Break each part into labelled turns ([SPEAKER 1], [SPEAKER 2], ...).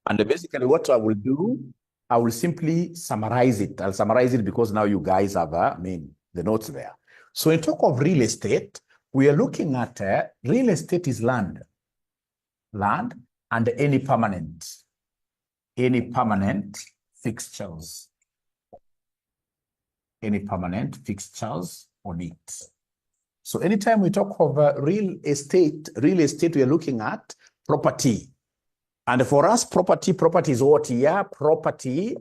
[SPEAKER 1] And basically what I will do, I will simply summarize it. I'll summarize it because now you guys have, the notes there. So in talk of real estate, we are looking at real estate is land and any permanent fixtures, on it. So anytime we talk of real estate, we are looking at property. And for us, property is what? Yeah, property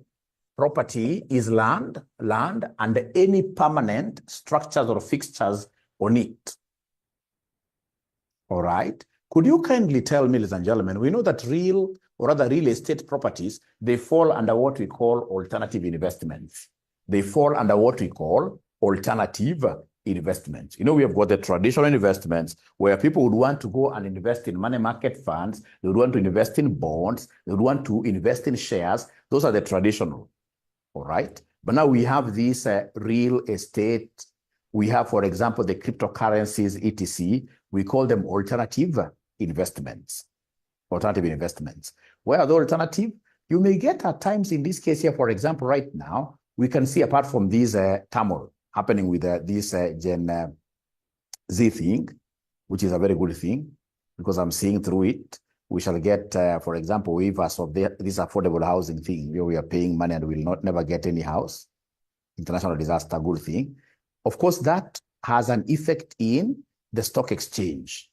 [SPEAKER 1] is land and any permanent structures or fixtures on it. All right. Could you kindly tell me, ladies and gentlemen, we know that real estate properties, they fall under what we call alternative investments. They fall under what we call alternative investments. You know, we have got the traditional investments where people would want to go and invest in money market funds. They would want to invest in bonds. They would want to invest in shares. Those are the traditional. All right. But now we have this real estate. We have, for example, the cryptocurrencies, etc. We call them alternative investments. Alternative investments. Where are the alternative? You may get at times in this case here, for example, right now, we can see apart from this turmoil happening with this Gen Z thing, which is a very good thing because I'm seeing through it. We shall get, for example, waivers of this affordable housing thing where we are paying money and will never get any house. International disaster, good thing. Of course, that has an effect in the stock exchange.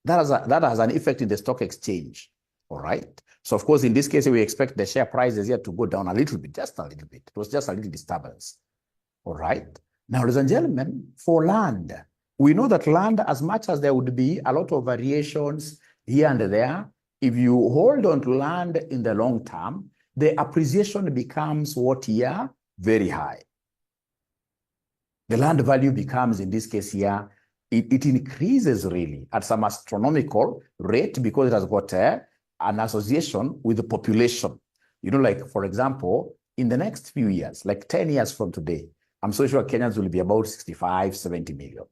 [SPEAKER 1] That has an effect in the stock exchange. All right. So, of course, in this case, we expect the share prices here to go down a little bit, just a little bit. It was just a little disturbance. All right. Now, ladies and gentlemen, for land, we know that land, as much as there would be a lot of variations here and there, if you hold on to land in the long term, the appreciation becomes what here? Very high. The land value becomes, in this case here, it increases really at some astronomical rate because it has got an association with the population. You know, like, for example, in the next few years, like 10 years from today, I'm so sure Kenyans will be about 65, 70 million.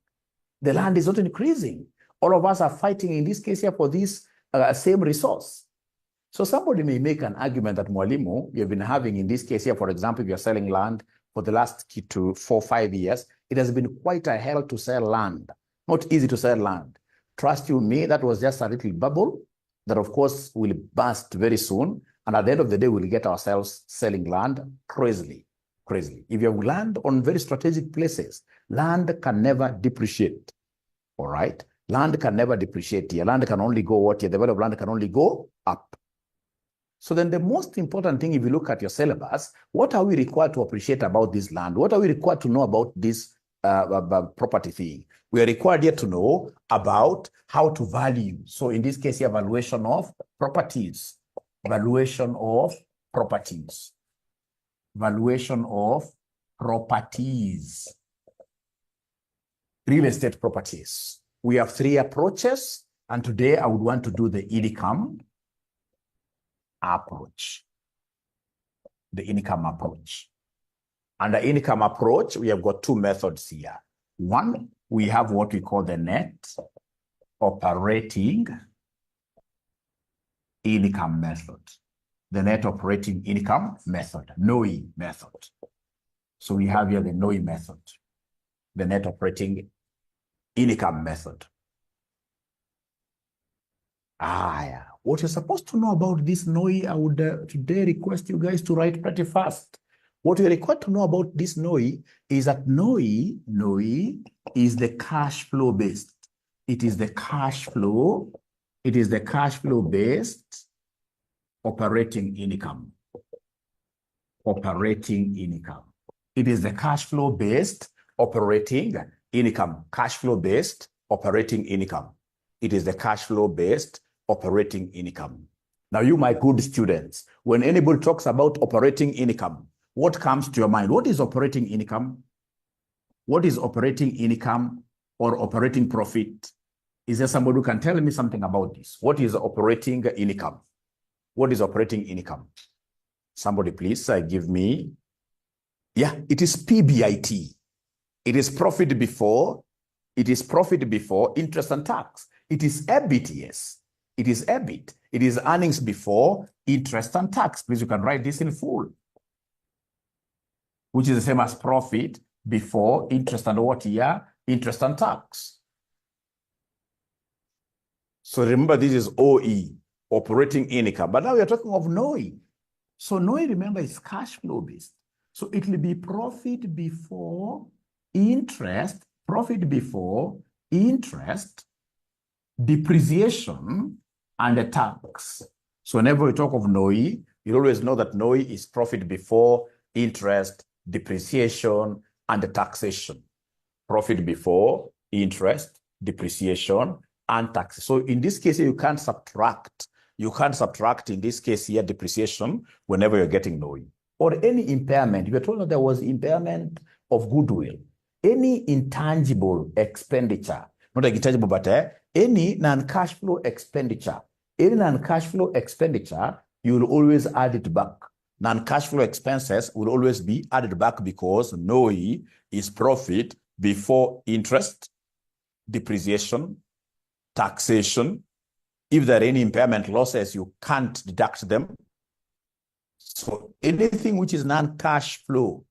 [SPEAKER 1] The land is not increasing. All of us are fighting in this case here for this same resource. So somebody may make an argument that Mwalimu, you've been having in this case here, for example, if you're selling land for the last 4 or 5 years, it has been quite a hell to sell land. Not easy to sell land. Trust you me, that was just a little bubble that, of course, will burst very soon. And at the end of the day, we'll get ourselves selling land crazily. If you have land on very strategic places, land can never depreciate. All right? Land can never depreciate here. Land can only go what here? The value of land can only go up. So then the most important thing, if you look at your syllabus, what are we required to appreciate about this land? What are we required to know about this property thing? We are required here to know about how to value. So in this case, here, valuation of properties. Valuation of properties. Valuation of properties. Real estate properties. We have 3 approaches, and today I would want to do the income approach. The income approach. Under income approach, we have got 2 methods here. One, we have what we call the net operating income method. The net operating income method, NOI method. So we have here the NOI method, the net operating income method. Yeah. What you're supposed to know about this NOI, I would today request you guys to write pretty fast. What you're required to know about this NOI is that NOI is the cash flow based. It is the cash flow. It is the cash flow based operating income. Operating income. It is the cash flow based operating income. Cash flow based operating income. It is the cash flow based operating income. Now, you, my good students, when anybody talks about operating income, what comes to your mind? What is operating income? What is operating income or operating profit? Is there somebody who can tell me something about this? What is operating income? What is operating income? Somebody please give me. Yeah, it is PBIT. It is profit before. It is profit before interest and tax. It is EBITS. It is EBIT. It is earnings before interest and tax. Please, you can write this in full, which is the same as profit before interest and what year? Interest and tax. So remember, this is OE, operating income. But now we are talking of NOI. So NOI, remember, is cash flow based. So it will be profit before interest, depreciation, and the tax. So whenever we talk of NOI, you always know that NOI is profit before interest, depreciation, and the taxation. Profit before interest, depreciation, and tax. So in this case, you can't subtract. You can't subtract, in this case here, depreciation whenever you're getting NOI. Or any impairment. You were told that there was impairment of goodwill. Any intangible expenditure, not like intangible, but any non-cash flow expenditure. Any non-cash flow expenditure, you will always add it back. Non-cash flow expenses will always be added back because NOI is profit before interest, depreciation, taxation. If there are any impairment losses, you can't deduct them. So anything which is non-cash flow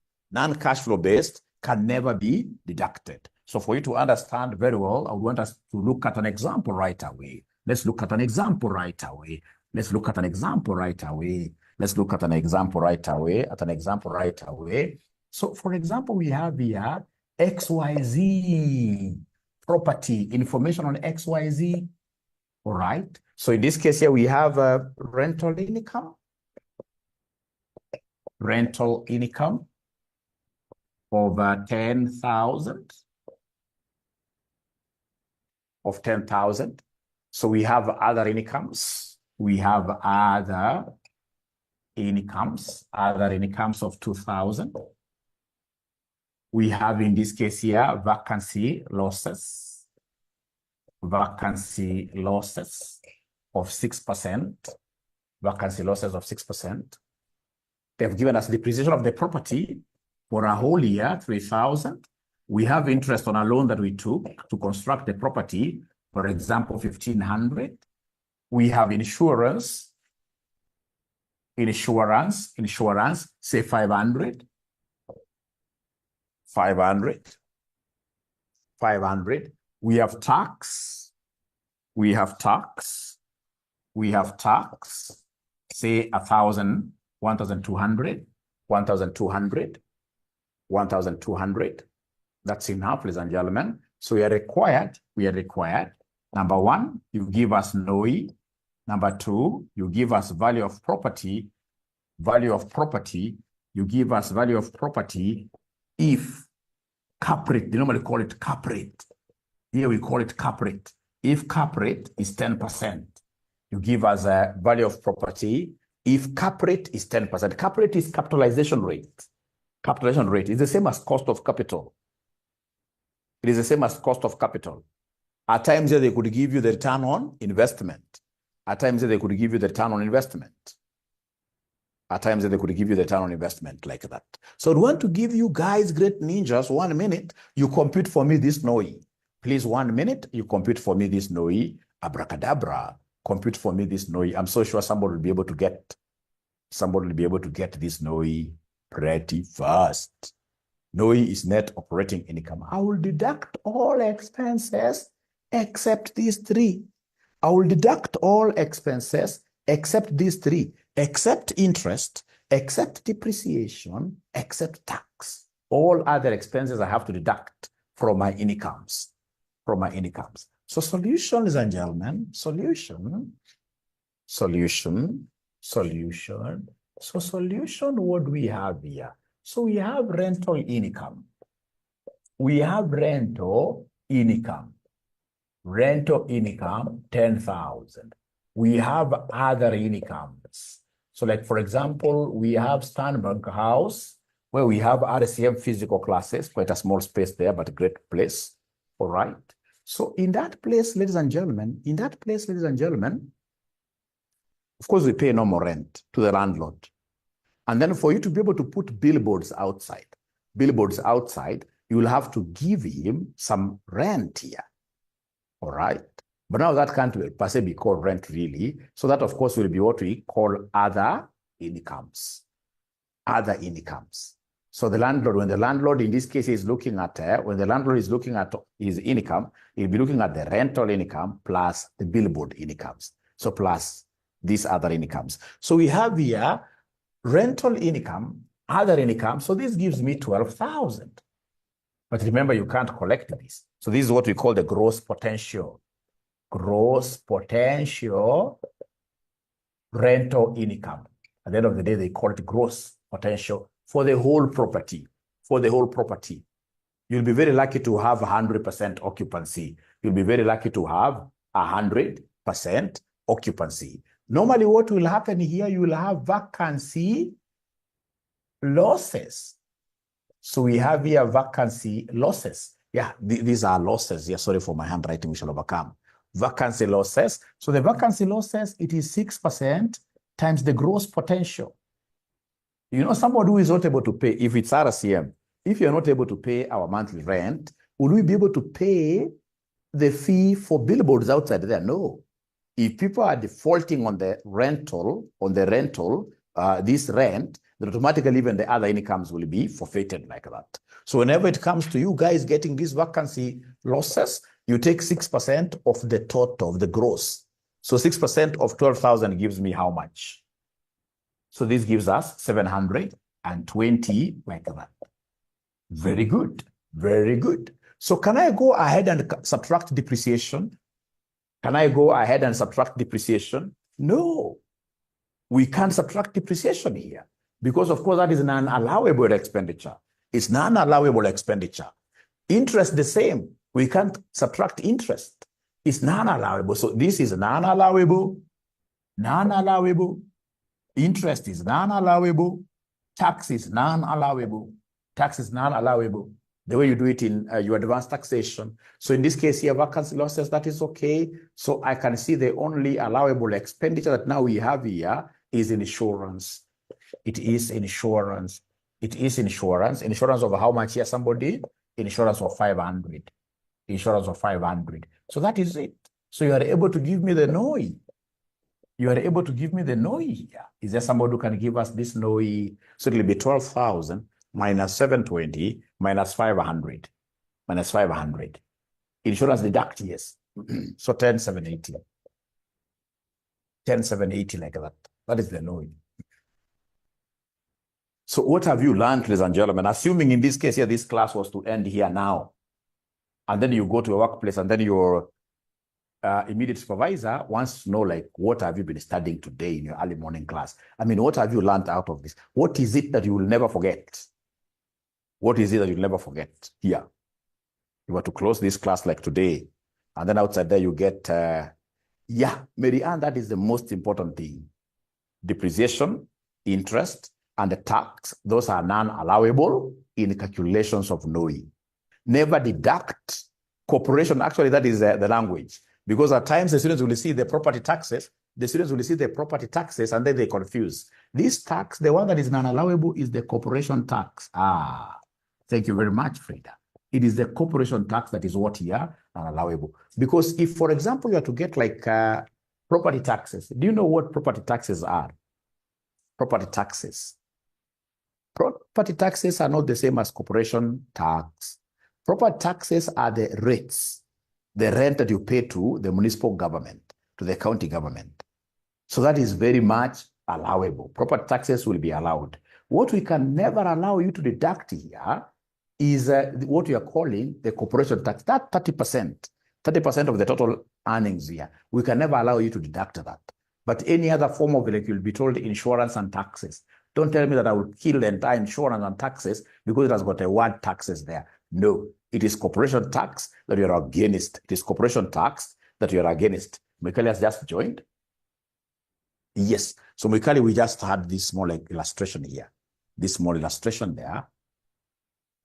[SPEAKER 1] based can never be deducted. So for you to understand very well, I want us to look at an example right away. Let's look at an example right away. Let's look at an example right away. Let's look at an example right away, So for example, we have here XYZ property, information on XYZ. All right. So in this case here, we have rental income over 10,000 of 10,000. So we have other incomes. We have other incomes of 2,000. We have in this case here vacancy losses of 6%. Vacancy losses of 6%. They've given us depreciation of the property for a whole year, 3,000. We have interest on a loan that we took to construct the property, for example, 1,500. We have insurance, say 500. 500. We have tax, say 1,000, 1,200. 1,200. That's enough, ladies and gentlemen. So we are required. Number one, you give us NOI. Number two, you give us value of property. You give us value of property if cap rate, they normally call it cap rate. Here we call it cap rate. If cap rate is 10%, you give us a value of property if cap rate is 10%. Cap rate is capitalization rate. Capitalization rate is the same as cost of capital. It is the same as cost of capital. At times they could give you the return on investment. At times they could give you the return on investment. At times they could give you the return on investment like that. So I want to give you guys, great ninjas, 1 minute, you compute for me this NOI. Please, 1 minute, you compute for me this NOI. Abracadabra, compute for me this NOI. I'm so sure somebody will be able to get this NOI pretty fast. NOI is net operating income. I will deduct all expenses except these three. I will deduct all expenses except these three, except interest, except depreciation, except tax. All other expenses I have to deduct from my incomes. So solution, ladies and gentlemen, solution. So solution, what do we have here? So we have rental income. Rental income, 10,000. We have other incomes. So like, for example, we have Sternberg House, where we have RCM physical classes, quite a small space there, but a great place. All right. So in that place, ladies and gentlemen, of course, we pay normal rent to the landlord. And then for you to be able to put billboards outside, you will have to give him some rent here. All right. But now that can't per se be called rent really. So that, of course, will be what we call other incomes. Other incomes. So the landlord, when the landlord in this case is looking at, when the landlord is looking at his income, he'll be looking at the rental income plus the billboard incomes. So plus these other incomes. So we have here rental income, other income. So this gives me 12,000. But remember, you can't collect this. So this is what we call the gross potential. Gross potential rental income. At the end of the day, they call it gross potential for the whole property. For the whole property. You'll be very lucky to have 100% occupancy. You'll be very lucky to have 100% occupancy. Normally, what will happen here, you will have vacancy losses. So we have here vacancy losses. Yeah, these are losses. Yeah, sorry for my handwriting, we shall overcome. Vacancy losses. So the vacancy losses, it is 6% times the gross potential. You know, somebody who is not able to pay, if it's RCM, if you're not able to pay our monthly rent, will we be able to pay the fee for billboards outside there? No. If people are defaulting on the rental, this rent, then automatically even the other incomes will be forfeited like that. So whenever it comes to you guys getting these vacancy losses, you take 6% of the total, of the gross. So 6% of 12,000 gives me how much? So this gives us 720 like that. Very good. Very good. So can I go ahead and subtract depreciation? Can I go ahead and subtract depreciation? No. We can't subtract depreciation here because, of course, that is non-allowable expenditure. It's non-allowable expenditure. Interest the same. We can't subtract interest. It's non-allowable. So this is non-allowable. Non-allowable. Interest is non-allowable. Tax is non-allowable. Tax is non-allowable. The way you do it in your advanced taxation. So in this case here, vacancy losses, that is okay. So I can see the only allowable expenditure that now we have here is insurance. It is insurance. It is insurance. Insurance of how much here, somebody? Insurance of 500. Insurance of 500. So that is it. So you are able to give me the NOI. You are able to give me the NOI here. Is there somebody who can give us this NOI? So it will be 12,000 minus 720 minus 500. Minus 500. Insurance deduct, yes. So 10,780. 10,780 like that. That is the NOI. So what have you learned, ladies and gentlemen? Assuming in this case here, this class was to end here now. And then you go to a workplace and then your immediate supervisor wants to know, like, what have you been studying today in your early morning class? I mean, what have you learned out of this? What is it that you will never forget? What is it that you'll never forget here? You were to close this class like today, and then outside there you get, yeah, Mary Ann, that is the most important thing. Depreciation, interest, and the tax, those are non-allowable in calculations of NOI. Never deduct corporation. Actually, that is the language. Because at times the students will see the property taxes, and then they confuse. This tax, the one that is non-allowable is the corporation tax. Ah, thank you very much, Frida. It is the corporation tax that is what here, non-allowable. Because if, for example, you are to get like property taxes, do you know what property taxes are? Property taxes. Property taxes are not the same as corporation tax. Property taxes are the rates, the rent that you pay to the municipal government, to the county government. So that is very much allowable. Property taxes will be allowed. What we can never allow you to deduct here is what we are calling the corporation tax. That 30% of the total earnings here, we can never allow you to deduct that. But any other form of it, you'll be told insurance and taxes. Don't tell me that I will kill the entire insurance and taxes because it has got a word taxes there. No, it is corporation tax that you are against. It is corporation tax that you are against. Mikali has just joined. Yes. So Mikali, we just had this small illustration here. This small illustration there,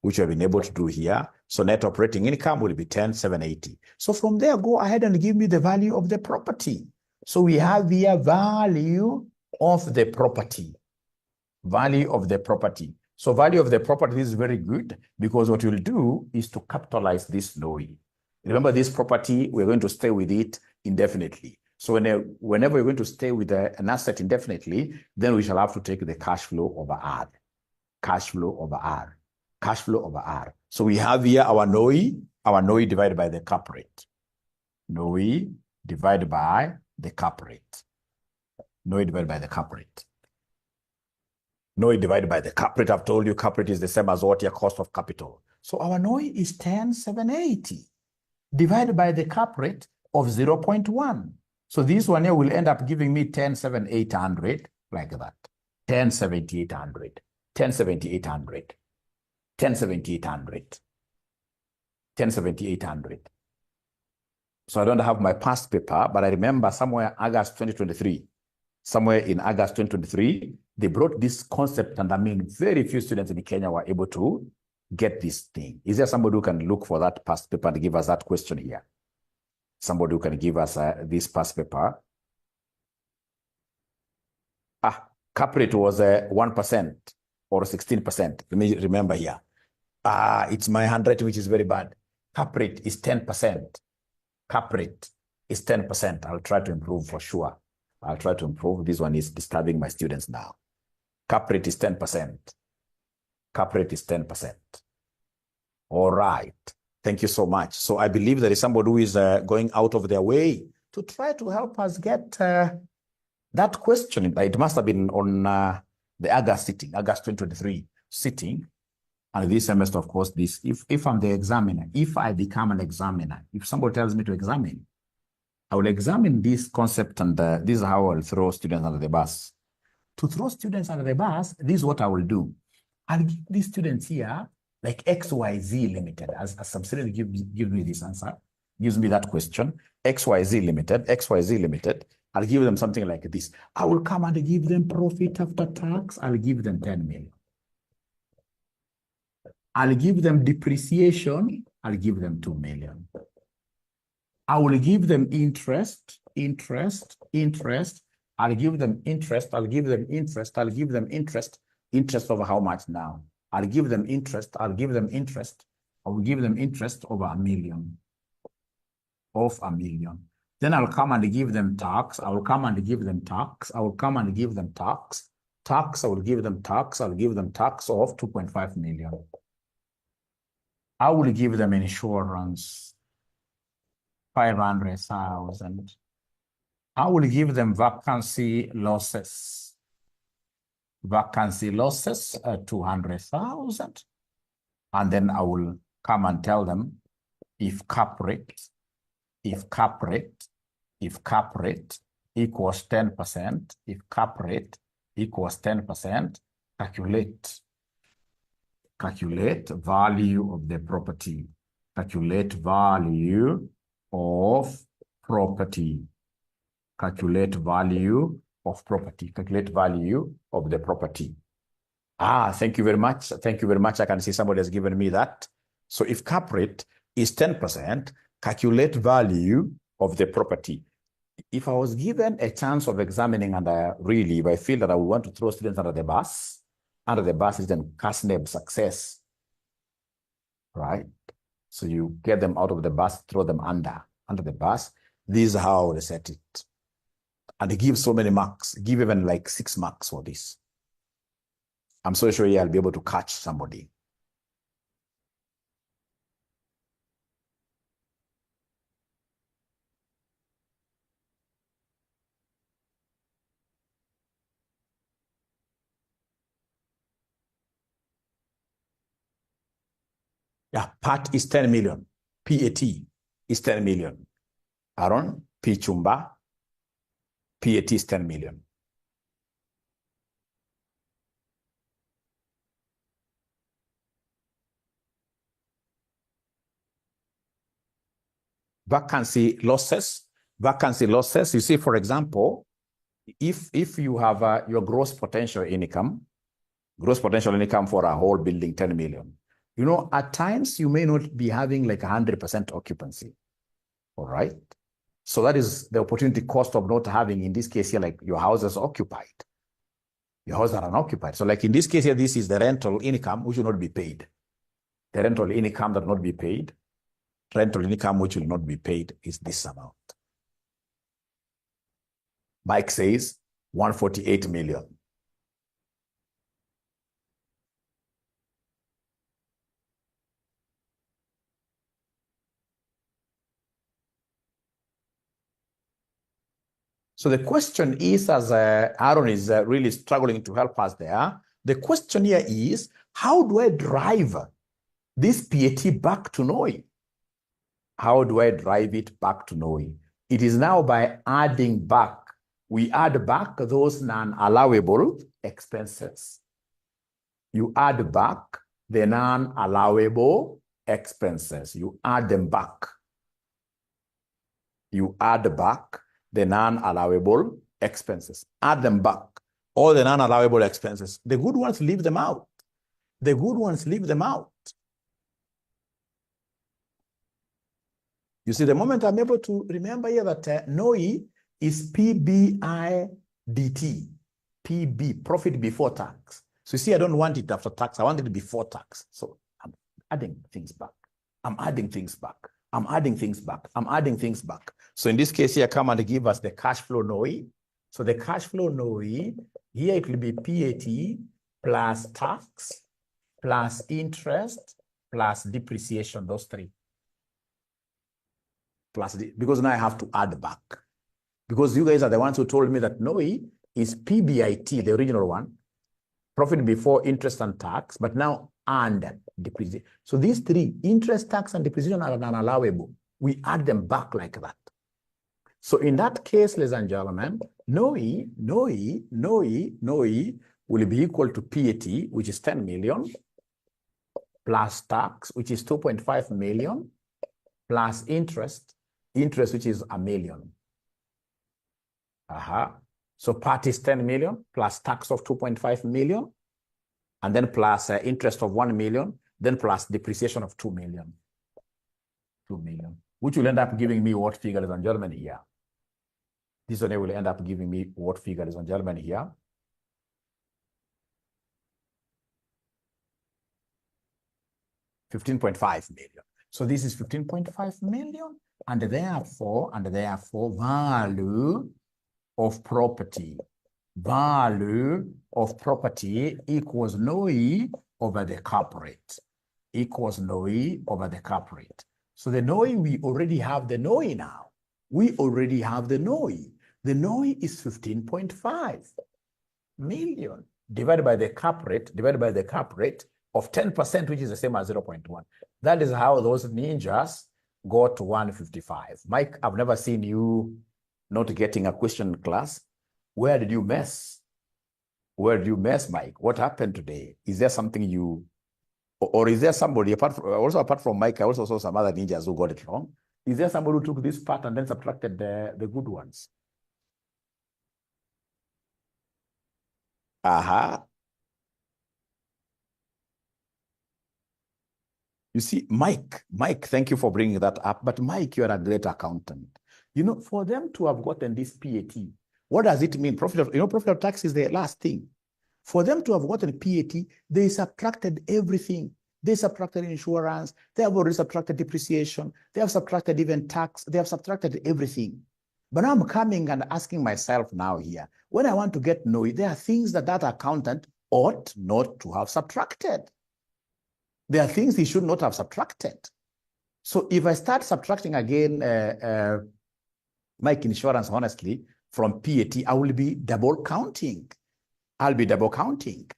[SPEAKER 1] which we have been able to do here. So net operating income will be 10,780. So from there, go ahead and give me the value of the property. So we have here value of the property. Value of the property. So value of the property is very good because what you'll do is to capitalize this NOI. Remember this property, we're going to stay with it indefinitely. So whenever we're going to stay with an asset indefinitely, then we shall have to take the cash flow over R. Cash flow over R. Cash flow over R. So we have here our NOI divided by the cap rate. NOI divided by the cap rate. NOI divided by the cap rate. NOI divided by the cap rate. I've told you cap rate is the same as what your cost of capital. So our NOI is 10,780 divided by the cap rate of 0.1. So this one here will end up giving me 10,780 like that. 10,780, 10,780, 10,780, 10,780. So I don't have my past paper, but I remember somewhere August 2023, somewhere in August 2023, they brought this concept, and I mean, very few students in Kenya were able to get this thing. Is there somebody who can look for that past paper and give us that question here? Somebody who can give us this past paper. Cap rate was 1% or 16%. Let me remember here. It's my handwriting, which is very bad. Cap rate is 10%. Cap rate is 10%. I'll try to improve for sure. I'll try to improve. This one is disturbing my students now. Cap rate is 10%. Cap rate is 10%. All right. Thank you so much. So I believe there is somebody who is going out of their way to try to help us get that question. It must have been on the August sitting, August 2023 sitting. And this semester, of course, this, if I'm the examiner, if I become an examiner, if somebody tells me to examine, I will examine this concept, and this is how I'll throw students under the bus. To throw students under the bus, this is what I will do. I'll give these students here like XYZ Limited, as a subsidiary gives me this answer, gives me that question, XYZ Limited. I'll give them something like this. I will come and give them profit after tax. I'll give them 10 million. I'll give them depreciation. I'll give them 2 million. I will give them interest. I'll give them interest. Interest over how much now? I'll give them interest. I will give them interest over $1 million. Of $1 million. Then I'll come and give them tax. I will come and give them tax. I will give them tax of 2.5 million. I will give them insurance, 500,000. I will give them vacancy losses, 200,000. And then I will come and tell them if cap rate equals 10%, if cap rate equals 10%, calculate value of the property. Calculate value of property. Calculate value of property. Calculate value of the property. Thank you very much. Thank you very much. I can see somebody has given me that. So if cap rate is 10%, calculate value of the property. If I was given a chance of examining, and really, if I feel that I would want to throw students under the bus is then CASNEB success, right? So you get them out of the bus, throw them under the bus. This is how they set it. And they give so many marks, give even like 6 marks for this. I'm so sure I'll be able to catch somebody. Yeah, PAT is 10 million. PAT is 10 million. Aaron, P Chumba, PAT is 10 million. Vacancy losses, you see, for example, if you have your gross potential income for a whole building, 10 million, you know, at times you may not be having like 100% occupancy, all right? So that is the opportunity cost of not having, in this case here, like your house is occupied. Your house are unoccupied. So like in this case here, this is the rental income which will not be paid. The rental income that will not be paid, rental income which will not be paid is this amount. Mike says 148 million. So the question is, as Aaron is really struggling to help us there, the question here is, how do I drive this PAT back to NOI? How do I drive it back to NOI? It is now by adding back. We add back those non-allowable expenses. You add back the non-allowable expenses. You add them back. You add back the non-allowable expenses. Add them back. All the non-allowable expenses. The good ones, leave them out. The good ones, leave them out. You see, the moment I'm able to remember here that NOI is PBIDT, PB, profit before tax. So you see, I don't want it after tax. I want it before tax. So I'm adding things back. I'm adding things back. I'm adding things back. I'm adding things back. So in this case here, come and give us the cash flow NOI. So the cash flow NOI, here it will be PAT plus tax, plus interest, plus depreciation, those three. Because now I have to add back. Because you guys are the ones who told me that NOI is PBIT, the original one, profit before interest and tax, but now and depreciation. So these three, interest, tax, and depreciation, are unallowable. We add them back like that. So in that case, ladies and gentlemen, NOI will be equal to PAT, which is 10 million, plus tax, which is 2.5 million, plus interest, which is 1 million. So PAT is 10 million, plus tax of 2.5 million, and then plus interest of 1 million, then plus depreciation of 2 million. 2 million, which will end up giving me what figure, ladies and gentlemen, here? This one will end up giving me what figure, ladies and gentlemen, here? $15.5 million. So this is 15.5 million, and therefore value of property equals NOI over the cap rate, equals NOI over the cap rate. So the NOI, we already have the NOI now. We already have the NOI. The NOI is 15.5 million divided by the cap rate, of 10%, which is the same as 0.1. That is how those ninjas got to 155. Mike, I've never seen you not getting a question in class. Where did you mess? Where did you mess, Mike? What happened today? Is there something you, or is there somebody, apart from Mike, I also saw some other ninjas who got it wrong. Is there somebody who took this part and then subtracted the good ones? You see, Mike, thank you for bringing that up. But Mike, you're a great accountant. You know, for them to have gotten this PAT, what does it mean? Profit of tax is the last thing. For them to have gotten PAT, they subtracted everything. They subtracted insurance. They have already subtracted depreciation. They have subtracted even tax. They have subtracted everything. But now I'm coming and asking myself now here, when I want to get NOI, there are things that accountant ought not to have subtracted. There are things he should not have subtracted. So if I start subtracting again, Mike, insurance, honestly, from PAT, I will be double counting. I'll be double counting.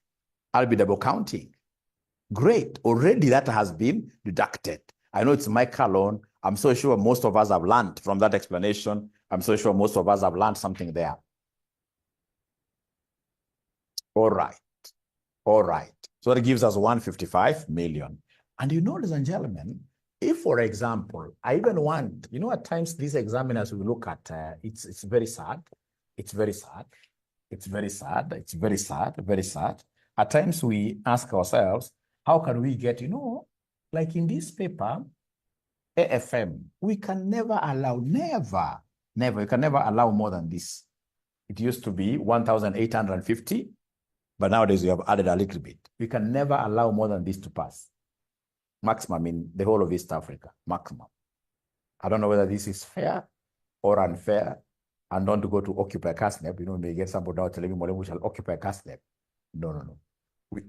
[SPEAKER 1] Great. Already that has been deducted. I know it's Mike alone. I'm so sure most of us have learned from that explanation. I'm so sure most of us have learned something there. All right. So that gives us 155 million. And you know, ladies and gentlemen, if, for example, I even want, you know, at times these examiners we look at, it's very sad. It's very sad. At times we ask ourselves, how can we get, you know, like in this paper, AFM, we can never allow, we can never allow more than this. It used to be 1,850, but nowadays we have added a little bit. We can never allow more than this to pass. Maximum in the whole of East Africa, maximum. I don't know whether this is fair or unfair, and not to go to occupy CASNEP. You know, may get somebody now telling me, we shall occupy CASNEP. No, no, no.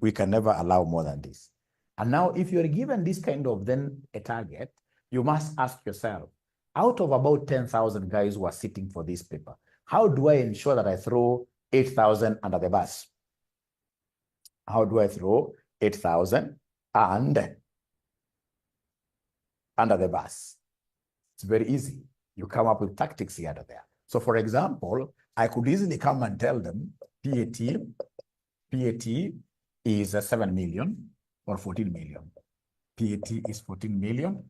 [SPEAKER 1] We can never allow more than this. And now, if you're given this kind of then a target, you must ask yourself, out of about 10,000 guys who are sitting for this paper, how do I ensure that I throw 8,000 under the bus? How do I throw 8,000 and under the bus? It's very easy. You come up with tactics here and there. So for example, I could easily come and tell them PAT is 7 million or 14 million. PAT is 14 million.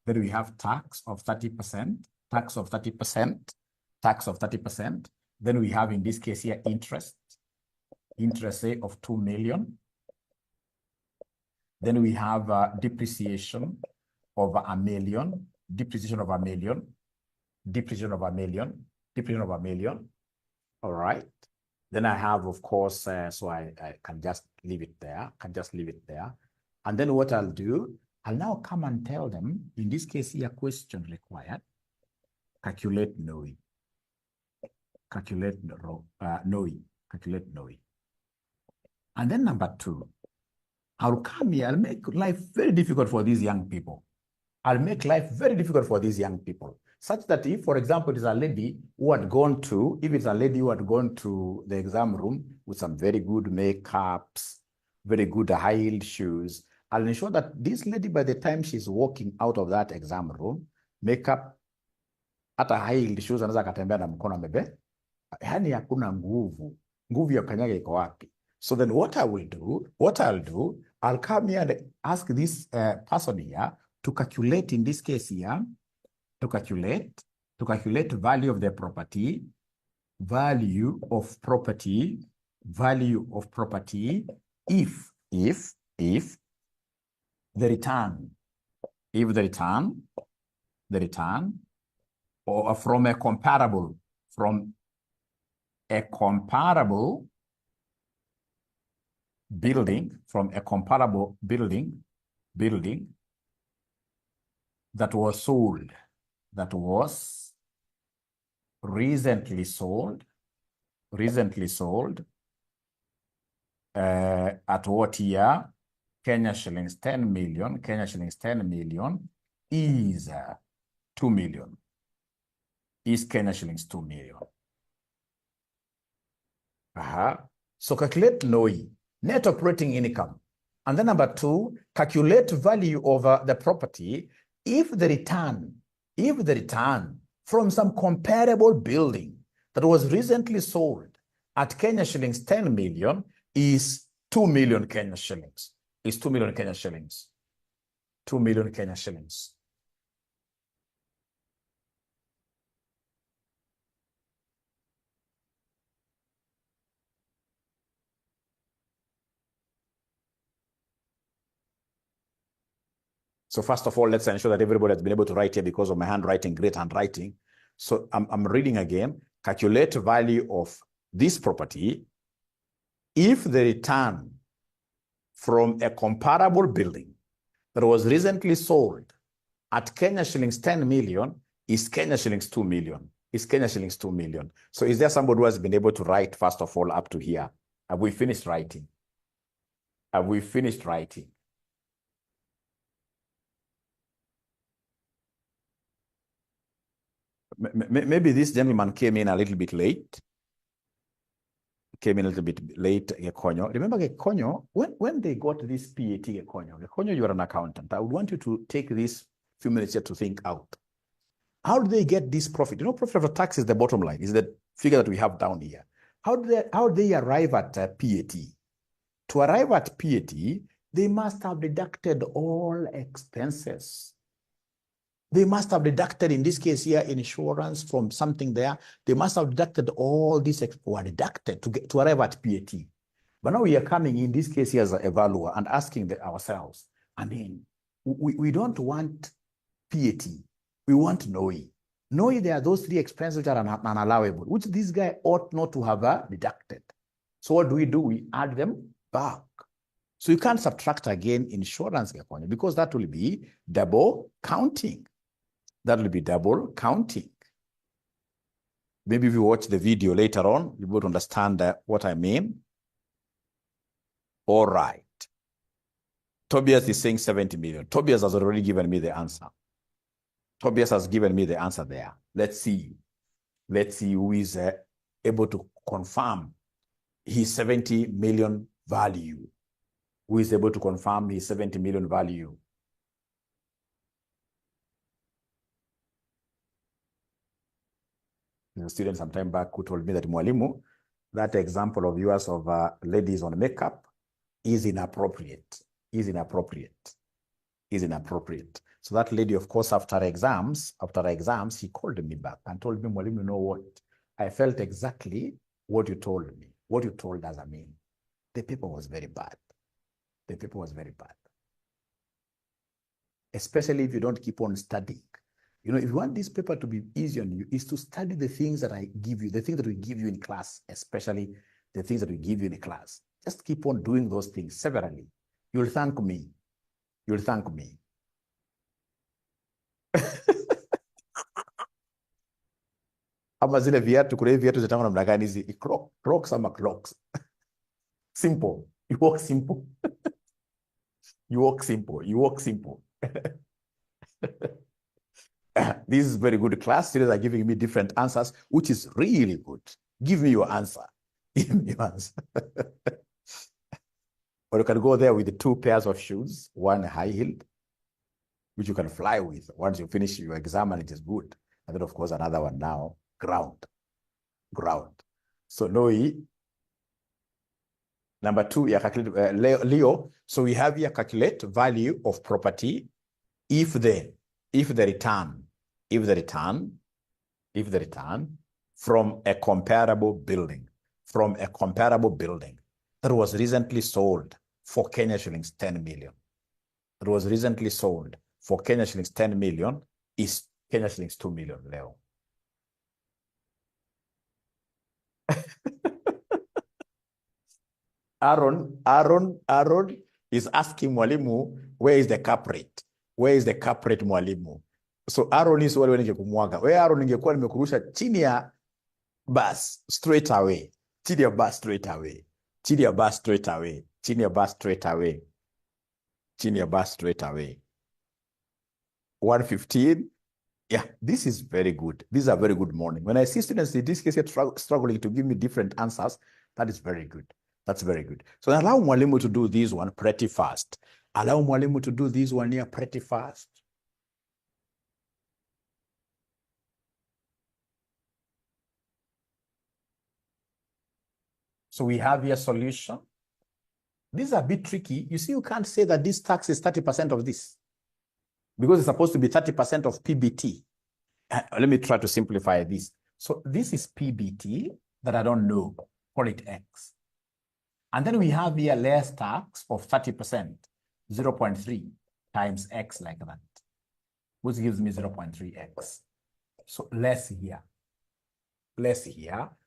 [SPEAKER 1] Then we have tax of 30%, tax of 30%, tax of 30%. Then we have, in this case here, interest say of 2 million. Then we have depreciation of 1 million, depreciation of 1 million, depreciation of 1 million, depreciation of 1 million. All right. Then I have, of course, so I can just leave it there, And then what I'll do, I'll now come and tell them, in this case here, question required, calculate NOI. Calculate NOI. And then number 2, I'll come here, I'll make life very difficult for these young people. Such that if, for example, it is a lady who had gone to, the exam room with some very good makeups, very good high-heeled shoes, I'll ensure that this lady, by the time she's walking out of that exam room, makeup, hata high-heeled shoes, anaweza akatembea na mkono amebe, yani hakuna nguvu ya kanyaga iko wapi. So then what I'll do, I'll come here and ask this person here to calculate, in this case here, to calculate value of the property, value of property if the return or from a comparable building that was recently sold at what year? Kenya shillings 10 million is 2 million. Is Kenya shillings 2 million. So calculate NOI, net operating income. And then number 2, calculate value over the property if the return from some comparable building that was recently sold at Kenya shillings 10 million is 2 million Kenya shillings. 2 million Kenya shillings. So first of all, let's ensure that everybody has been able to write here because of my handwriting, great handwriting. So I'm reading again. Calculate value of this property if the return from a comparable building that was recently sold at Kenya shillings 10 million is Kenya shillings 2 million. So is there somebody who has been able to write, first of all, up to here? Have we finished writing? Maybe this gentleman came in a little bit late. Gekonyo. Remember Gekonyo, when they got this PAT Gekonyo, you are an accountant. I would want you to take this few minutes here to think out. How do they get this profit? You know, profit after tax is the bottom line, is the figure that we have down here. How do they arrive at PAT? To arrive at PAT, they must have deducted all expenses. They must have deducted, in this case here, insurance from something there. They must have deducted all these were deducted to arrive at PAT. But now we are coming, in this case here, as an evaluator and asking ourselves, I mean, we don't want PAT. We want NOI. NOI, there are those 3 expenses which are unallowable, which this guy ought not to have deducted. So what do? We add them back. So you can't subtract again insurance, because that will be double counting. Maybe if you watch the video later on, you will understand what I mean. All right. Tobias is saying 70 million. Tobias has already given me the answer. Tobias has given me the answer there. Let's see. Let's see who is able to confirm his 70 million value. Who is able to confirm his 70 million value? There's a student some time back who told me that, Mwalimu, that example of yours of ladies on makeup is inappropriate. Is inappropriate. Is inappropriate. So that lady, of course, after exams, he called me back and told me, Mwalimu, you know what? I felt exactly what you told me, what you told us. I mean, the paper was very bad. The paper was very bad. Especially if you don't keep on studying. You know, if you want this paper to be easy on you, is to study the things that I give you, the things that we give you in class, especially the things that we give you in class. Just keep on doing those things severally. You'll thank me. You'll thank me. Ama zile viatu, kuna viatu zitangwa namna gani hizi? Crocs ama clocks. Simple. You walk simple. You walk simple. You walk simple. This is very good class. Students are giving me different answers, which is really good. Give me your answer. Give me your answer. Or you can go there with the 2 pairs of shoes, one high-heeled, which you can fly with once you finish your exam and it is good. And then, of course, another one now, ground. So, Noi, number 2, Leo. So we have here calculate value of property if the return from a comparable building, that was recently sold for Kenya shillings 10 million. That was recently sold for Kenya shillings 10 million is Kenya shillings 2 million, Leo. Aaron is asking Mwalimu, where is the cap rate? Where is the cap rate, Mwalimu? So Aaron is wale ningekumwaga. Where Aaron ningekuwa nimekurusha chini ya bus straight away. Chini ya bus straight away. 115. Yeah, this is very good. This is a very good morning. When I see students in this case struggling to give me different answers, that is very good. That's very good. So allow Mwalimu to do this one pretty fast. Allow Mwalimu to do this one here pretty fast. So we have here solution. This is a bit tricky. You see, you can't say that this tax is 30% of this because it's supposed to be 30% of PBT. Let me try to simplify this. So this is PBT that I don't know. Call it X. And then we have here less tax of 30%, 0.3 times X like that, which gives me 0.3X. So less here.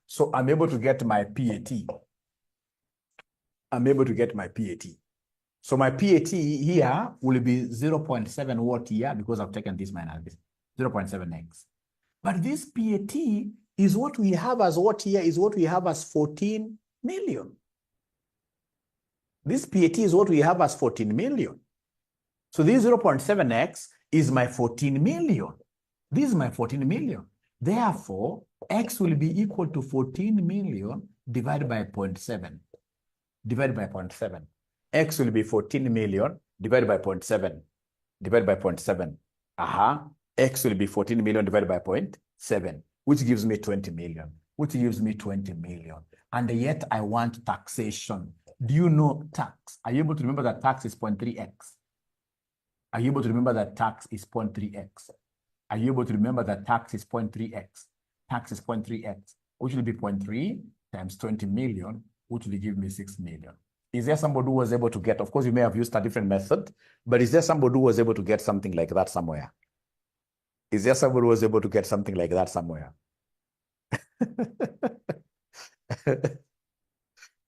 [SPEAKER 1] So I'm able to get my PAT. So my PAT here will be 0.7 what here because I've taken this minus this, 0.7X. But this PAT is what we have as what here is what we have as 14 million. This PAT is what we have as 14 million. So this 0.7X is my 14 million. This is my 14 million. Therefore, X will be equal to 14 million divided by 0.7. X will be 14 million divided by 0.7. X will be 14 million divided by 0.7, which gives me 20 million. And yet I want taxation. Do you know tax? Are you able to remember that tax is 0.3X? Are you able to remember that tax is 0.3X? Are you able to remember that tax is 0.3X? Tax is 0.3X, which will be 0.3 times 20 million, which will give me 6 million. Is there somebody who was able to get, of course, you may have used a different method, but is there somebody who was able to get something like that somewhere? Is there somebody who was able to get something like that somewhere?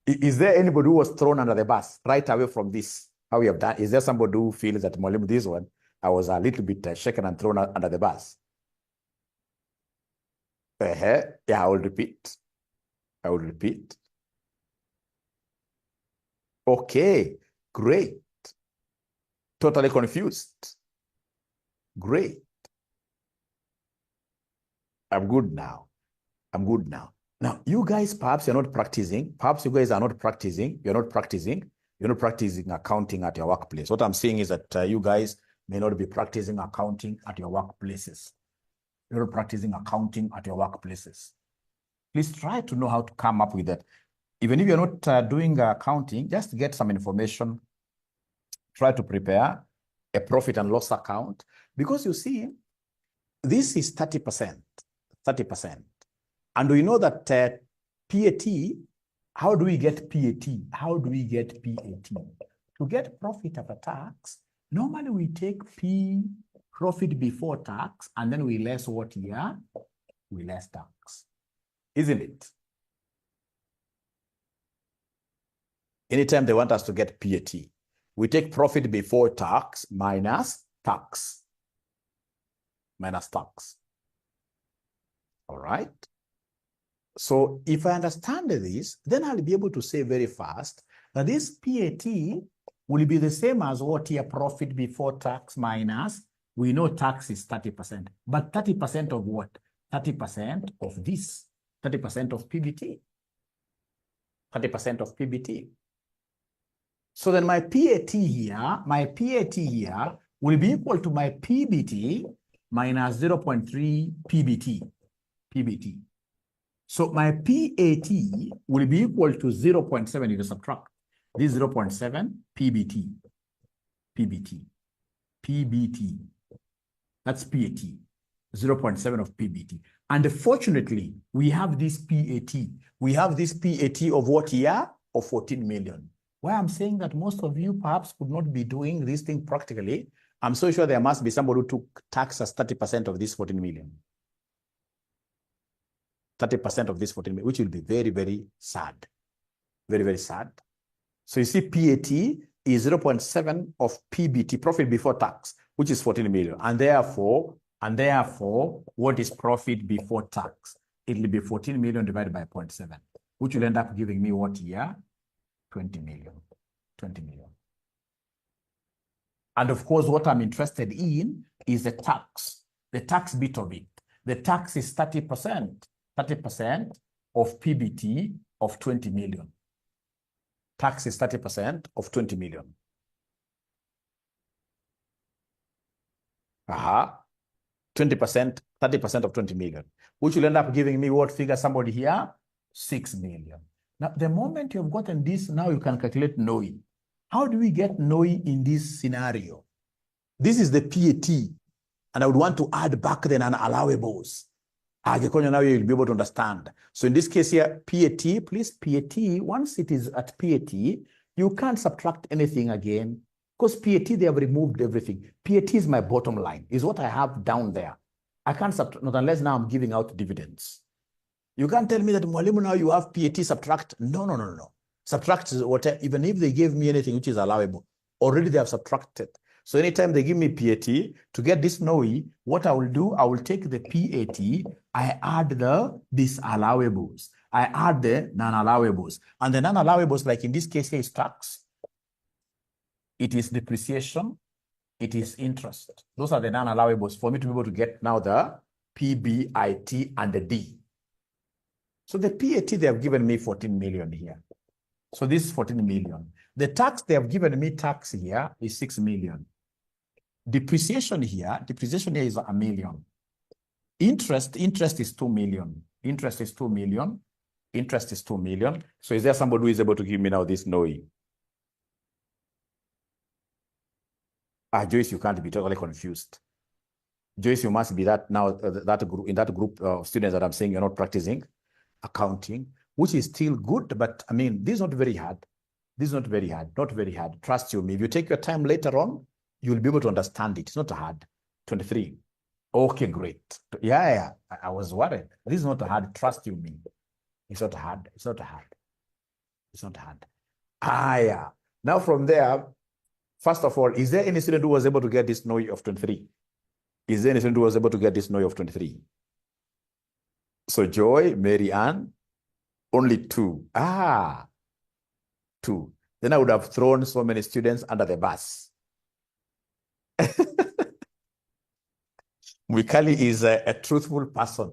[SPEAKER 1] Is there anybody who was thrown under the bus right away from this? How we have done? Is there somebody who feels that, Mwalimu, this one, I was a little bit shaken and thrown under the bus? Yeah, I will repeat. I will repeat. Okay, great. Totally confused. Great. I'm good now. I'm good now. Now, you guys, perhaps you're not practicing. Perhaps you guys are not practicing. You're not practicing. You're not practicing accounting at your workplace. What I'm saying is that you guys may not be practicing accounting at your workplaces. You're not practicing accounting at your workplaces. Please try to know how to come up with that. Even if you're not doing accounting, just get some information. Try to prepare a profit and loss account. Because you see, this is 30%. 30%. And we know that PAT, how do we get PAT? How do we get PAT? To get profit after tax, normally we take profit before tax, and then we less what here? We less tax. Isn't it? Anytime they want us to get PAT, we take profit before tax minus tax. Minus tax. All right? So if I understand this, then I'll be able to say very fast that this PAT will be the same as what here? Profit before tax minus, we know tax is 30%. But 30% of what? 30% of this. 30% of PBT. 30% of PBT. So then my PAT here will be equal to my PBT minus 0.3 PBT. So my PAT will be equal to 0.7 if you subtract this 0.7 PBT. That's PAT, 0.7 of PBT. And fortunately, we have this PAT. We have this PAT of what here? Of 14 million. Why I'm saying that most of you perhaps could not be doing this thing practically, I'm so sure there must be somebody who took tax as 30% of this 14 million. 30% of this 14 million, which will be very, very sad. Very, very sad. So you see PAT is 0.7 of PBT, profit before tax, which is 14 million. And therefore, what is profit before tax? It will be 14 million divided by 0.7, which will end up giving me what here? 20 million. 20 million. And of course, what I'm interested in is the tax bit of it. The tax is 30%. 30% of PBT of 20 million. Tax is 30% of 20 million. 20%, 30% of 20 million, which will end up giving me what figure? Somebody here? 6 million. Now, the moment you've gotten this, now you can calculate NOI. How do we get NOI in this scenario? This is the PAT, and I would want to add back the non-allowables. Now you'll be able to understand. So in this case here, PAT, please, PAT, once it is at PAT, you can't subtract anything again, because PAT, they have removed everything. PAT is my bottom line, is what I have down there. I can't subtract, not unless now I'm giving out dividends. You can't tell me that, Mwalimu, now you have PAT subtract. No. Subtract is whatever, even if they gave me anything which is allowable, already they have subtracted. So anytime they give me PAT, to get this NOI, what I will do, I will take the PAT, I add the disallowables, I add the non-allowables. And the non-allowables, like in this case here, is tax. It is depreciation. It is interest. Those are the non-allowables for me to be able to get now the PBIT and the D. So the PAT, they have given me 14 million here. So this is 14 million. The tax they have given me tax here is 6 million. Depreciation here is 1 million. Interest is 2 million. Interest is 2 million. Interest is 2 million. So is there somebody who is able to give me now this NOI? Joyce, you can't be totally confused. Joyce, you must be that now, in that group of students that I'm saying you're not practicing accounting, which is still good, but I mean, this is not very hard. This is not very hard, not very hard. Trust you me. If you take your time later on, you'll be able to understand it. It's not hard. 23. Okay, great. Yeah. I was worried. This is not hard. Trust you me. It's not hard. It's not hard. It's not hard. Yeah. Now from there, first of all, is there any student who was able to get this NOI of 23? Is there any student who was able to get this NOI of 23? So Joy, Mary Ann, only 2. 2. Then I would have thrown so many students under the bus. Mwikali is a truthful person.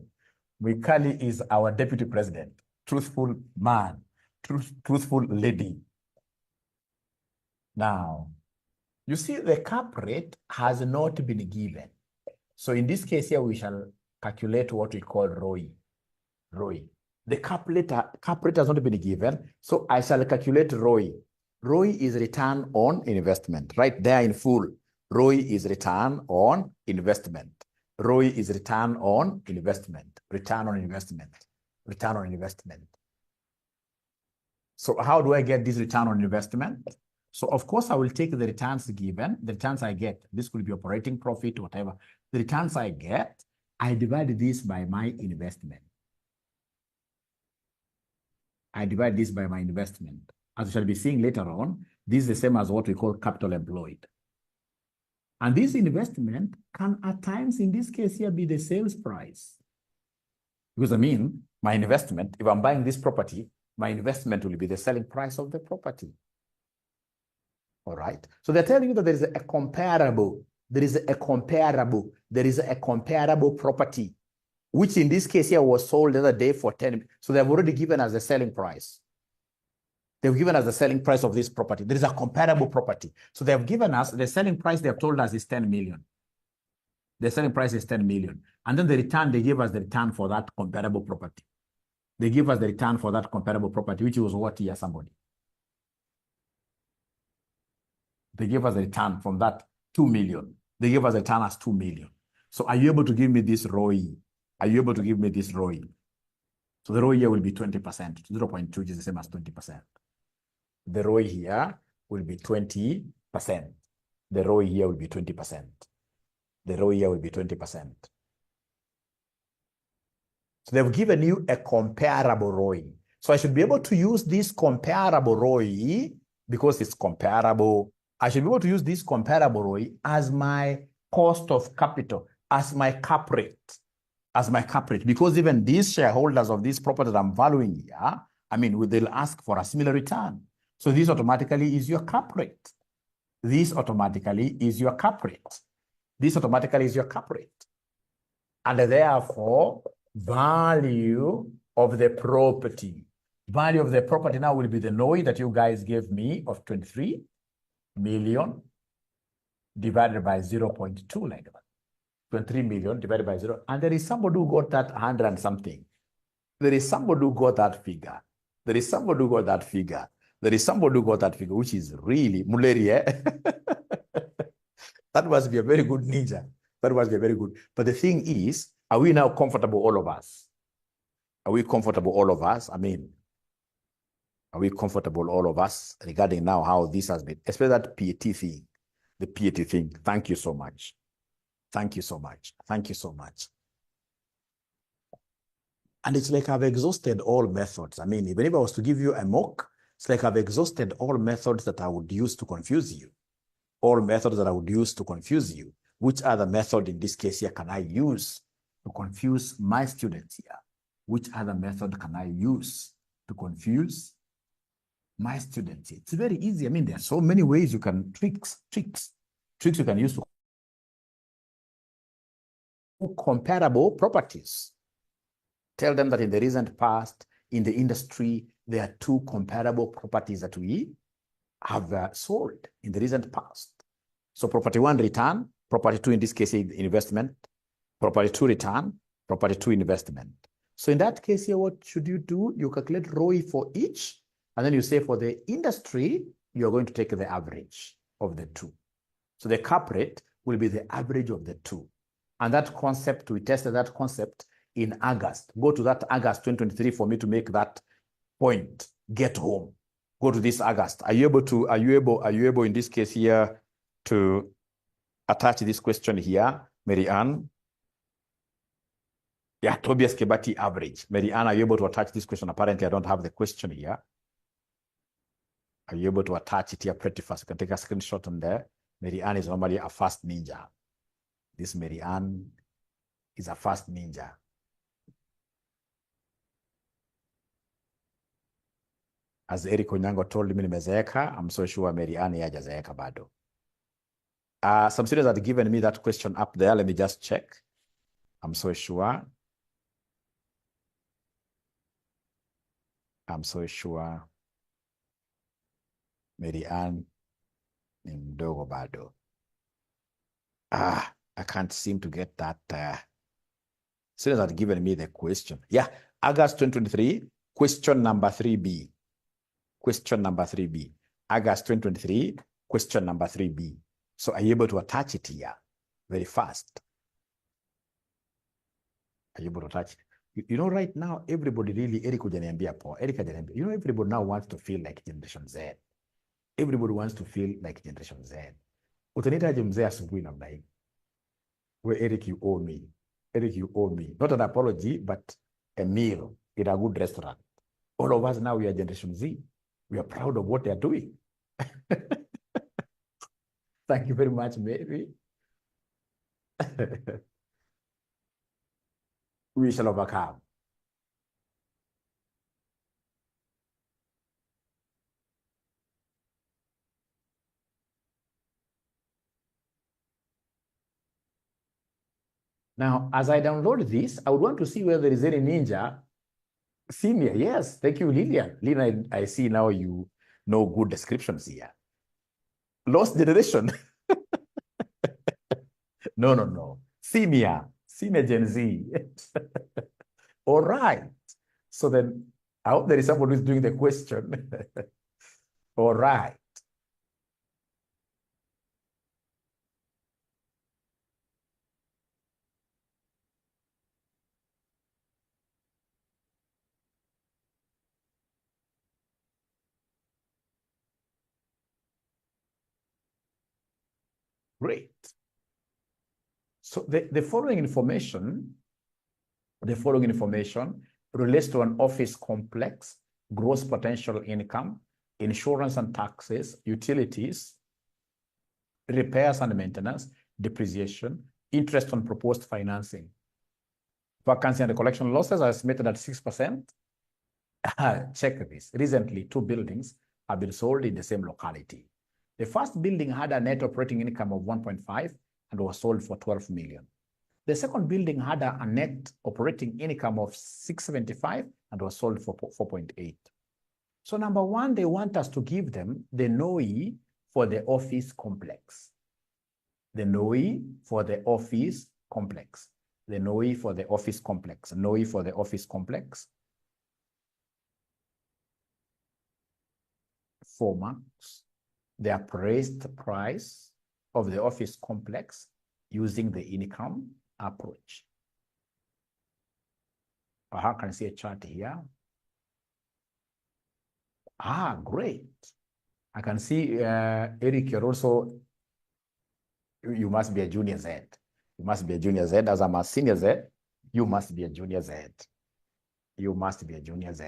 [SPEAKER 1] Mwikali is our deputy president. Truthful man. Truthful lady. Now, you see the cap rate has not been given. So in this case here, we shall calculate what we call ROI. ROI. The cap rate has not been given, so I shall calculate ROI. ROI is return on investment, right there in full. ROI is return on investment. ROI is return on investment, return on investment, return on investment. So how do I get this return on investment? So of course, I will take the returns given, the returns I get. This could be operating profit, whatever. The returns I get, I divide this by my investment. I divide this by my investment. As we shall be seeing later on, this is the same as what we call capital employed. And this investment can at times, in this case here, be the sales price. Because I mean, my investment, if I'm buying this property, my investment will be the selling price of the property. All right. So they're telling you that there is a comparable property, which in this case here was sold the other day for 10. So they've already given us the selling price. They've given us the selling price of this property. There is a comparable property. So they have given us the selling price they have told us is 10 million. The selling price is 10 million. And then the return, they give us the return for that comparable property. They give us the return for that comparable property, which was what here, somebody? They gave us a return from that 2 million. They gave us a return as 2 million. So are you able to give me this ROI? Are you able to give me this ROI? So the ROI here will be 20%, 0.2, which is the same as 20%. The ROI here will be 20%. The ROI here will be 20%. The ROI here will be 20%. So they've given you a comparable ROI. So I should be able to use this comparable ROI because it's comparable. I should be able to use this comparable ROI as my cost of capital, as my cap rate, because even these shareholders of this property that I'm valuing here, I mean, they'll ask for a similar return. So this automatically is your cap rate. This automatically is your cap rate. This automatically is your cap rate. And therefore, value of the property. Value of the property now will be the ROI that you guys gave me of 23 million divided by 0.2 like that. 23 million divided by 0. And there is somebody who got that 100 and something. There is somebody who got that figure. There is somebody who got that figure. There is somebody who got that figure, which is really Mulerie. That must be a very good ninja. That must be very good. But the thing is, are we now comfortable, all of us? Are we comfortable, all of us? I mean, are we comfortable, all of us, regarding now how this has been, especially that PAT thing, the PAT thing? Thank you so much. Thank you so much. Thank you so much. And it's like I've exhausted all methods. I mean, even if I was to give you a mock, it's like I've exhausted all methods that I would use to confuse you. All methods that I would use to confuse you. Which other method in this case here can I use to confuse my students here? Which other method can I use to confuse my students here? It's very easy. I mean, there are so many ways you can tricks you can use to comparable properties. Tell them that in the recent past, in the industry, there are 2 comparable properties that we have sold in the recent past. So property 1 return, property 2 in this case investment, property 2 return, property 2 investment. So in that case here, what should you do? You calculate ROI for each, and then you say for the industry, you're going to take the average of the 2. So the cap rate will be the average of the 2. And that concept, we tested that concept in August. Go to that August 2023 for me to make that point. Get home. Go to this August. Are you able in this case here to attach this question here, Mary Ann? Yeah, Tobias Kebati average. Mary Ann, are you able to attach this question? Apparently, I don't have the question here. Are you able to attach it here pretty fast? You can take a screenshot on there. Mary Ann is normally a fast ninja. This Mary Ann is a fast ninja. As Eric Onyango told me, nimezeeka. I'm so sure Mary Ann hajazeeka bado. Some students had given me that question up there. Let me just check. I'm so sure. Mary Ann ni mdogo bado. I can't seem to get that. Students had given me the question. Yeah, August 2023, question number 3B. Question number 3B. August 2023, question number 3B. So are you able to attach it here very fast? Are you able to attach it? You know, right now, everybody really, Eric hujaniambia poa, Eric hajaniambia. You know, everybody now wants to feel like Generation Z. Everybody wants to feel like Generation Z. Utanitaje mzee asubuhi namna hii? Where Eric, you owe me. Eric, you owe me. Not an apology, but a meal in a good restaurant. All of us now, we are Generation Z. We are proud of what they are doing. Thank you very much, Mary. We shall overcome. Now, as I download this, I would want to see whether there is any ninja senior. Yes, thank you, Lillian. Lillian, I see now you know good descriptions here. Lost generation. No. Senior Gen Z. All right. So then I hope there is someone who's doing the question. All right. Great. So the following information relates to an office complex, gross potential income, insurance and taxes, utilities, repairs and maintenance, depreciation, interest on proposed financing. Vacancy and collection losses are estimated at 6%. Check this. Recently, 2 buildings have been sold in the same locality. The first building had a net operating income of 1.5 and was sold for 12 million. The second building had a net operating income of 675 and was sold for 4.8. So number one, they want us to give them the NOI for the office complex. The NOI for the office complex. The NOI for the office complex. NOI for the office complex. 4 marks. The appraised price of the office complex using the income approach. I can see a chart here. Great. I can see, Eric, you're also, you must be a junior Z. You must be a junior Z. As I'm a senior Z, you must be a junior Z. You must be a junior Z.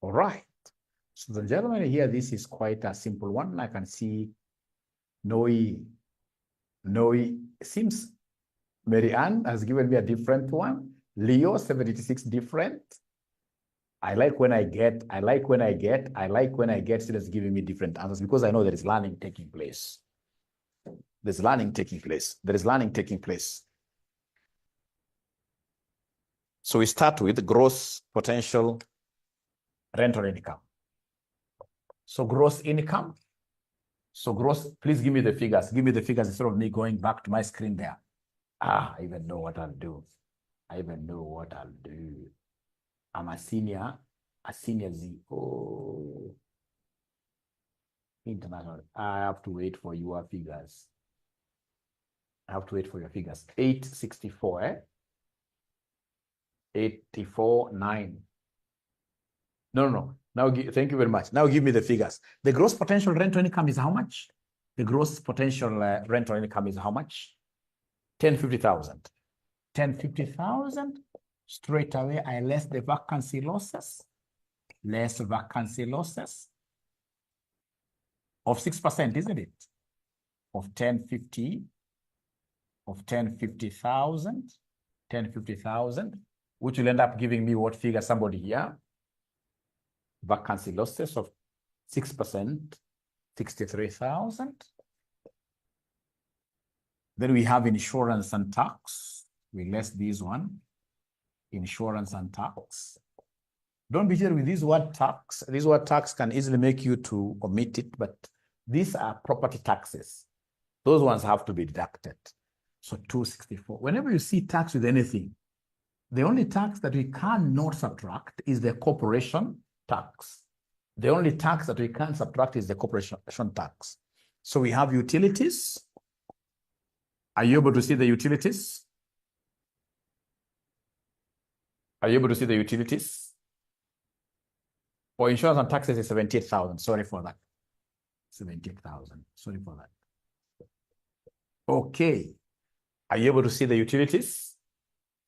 [SPEAKER 1] All right. So the gentleman here, this is quite a simple one. I can see NOI seems Mary Ann has given me a different one. Leo 76 different. I like when I get students giving me different answers because I know there is learning taking place. There's learning taking place. There is learning taking place. So we start with gross potential rental income. So gross income. So gross, please give me the figures. Give me the figures instead of me going back to my screen there. I even know what I'll do. I even know what I'll do. I'm a senior Z. Oh, international. I have to wait for your figures. I have to wait for your figures. 864, 84.9. No. Now, thank you very much. Now give me the figures. The gross potential rental income is how much? The gross potential rental income is how much? 1050,000. 1050,000. Straight away, I less the vacancy losses. Less vacancy losses of 6%, isn't it? Of 1050. Of 1050,000. 1050,000, which will end up giving me what figure? Somebody here. Vacancy losses of 6%, 63,000. Then we have insurance and tax. We less this one. Insurance and tax. Don't be here with this word tax. This word tax can easily make you to omit it, but these are property taxes. Those ones have to be deducted. So 264. Whenever you see tax with anything, the only tax that we cannot subtract is the corporation tax. The only tax that we can't subtract is the corporation tax. So we have utilities. Are you able to see the utilities? Are you able to see the utilities? For insurance and taxes is 78,000. Sorry for that. 78,000. Sorry for that. Okay. Are you able to see the utilities?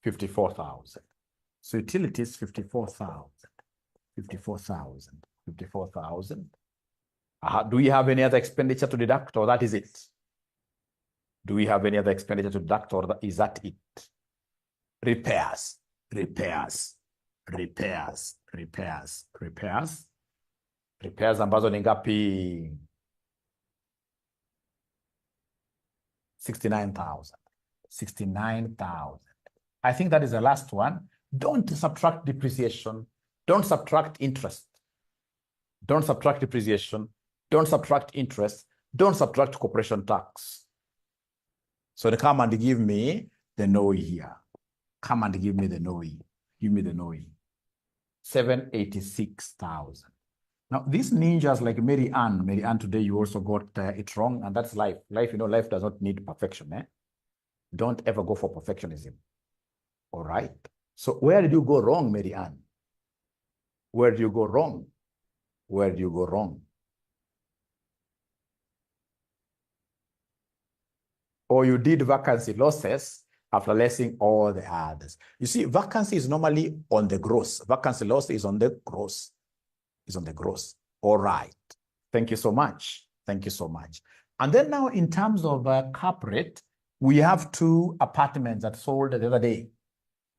[SPEAKER 1] 54,000. So utilities, 54,000. 54,000. 54,000. Do we have any other expenditure to deduct, or that is it? Do we have any other expenditure to deduct, or is that it? Repairs. Repairs ambazo ni ngapi? 69,000. 69,000. I think that is the last one. Don't subtract depreciation. Don't subtract interest. Don't subtract depreciation. Don't subtract interest. Don't subtract corporation tax. So they come and give me the NOE here. Come and give me the NOE. Give me the NOE. 786,000. Now, these ninjas like Mary Ann today, you also got it wrong, and that's life. Life, life does not need perfection. Don't ever go for perfectionism. All right? So where did you go wrong, Mary Ann? Where did you go wrong? Where did you go wrong? Or you did vacancy losses after lessing all the others. You see, vacancy is normally on the gross. Vacancy loss is on the gross. Is on the gross. All right. Thank you so much. Thank you so much. And then now in terms of cap rate, we have 2 apartments that sold the other day.